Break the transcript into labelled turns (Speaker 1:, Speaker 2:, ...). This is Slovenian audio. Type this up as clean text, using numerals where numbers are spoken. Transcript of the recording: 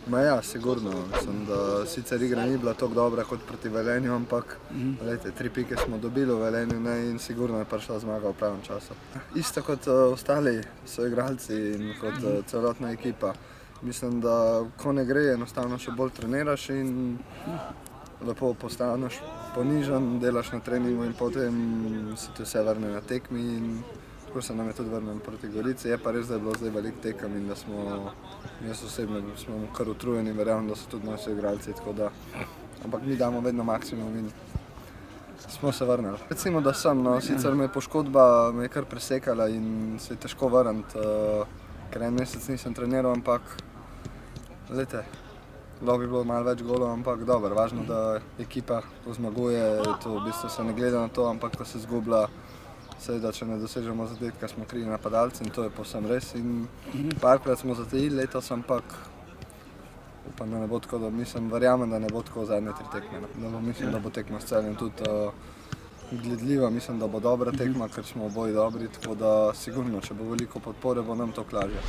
Speaker 1: Ma ja, sigurno. Mislim, da sicer igra ni bila tako dobra kot proti Velenju, ampak glejte, 3 pike smo dobili v Velenju, ne, in sigurno je prišla zmaga v pravem času. Isto kot ostali soigralci in kot celotna ekipa. Mislim, da ko ne gre, enostavno še bolj treniraš in lepo postaneš ponižan, delaš na treningu in potem se ti vse vrne na tekmi in tako se nam je tudi vrnilo proti Gorici. Je pa res, da je bilo zdaj veliko tekem in da smo, jaz osebno smo kar utrujeni, verjamem, da so tudi naši igralci, tako da, ampak mi damo vedno maksimum in smo se vrnili. Recimo, da sem, no, sicer me poškodba me je kar presekala in se je težko vrniti, ker en mesec nisem treniral, ampak glejte, lahko bi bilo malo več golov, ampak dobro, važno, da ekipa to zmaguje, to v bistvu se ne gleda na to, ampak ko se zgublja, seveda, če ne dosežemo zadetka, smo krivi napadalci in to je povsem res in parkrat smo zatajili letos, ampak upam, da ne bo tako, da mislim, verjamem, da ne bo tako zadnje 3 tekme. Mislim, da bo tekma s Celjem tudi gledljiva, mislim, da bo dobra tekma, ker smo oboji dobri, tako da sigurno, če bo veliko podpore, bo nam to lažje.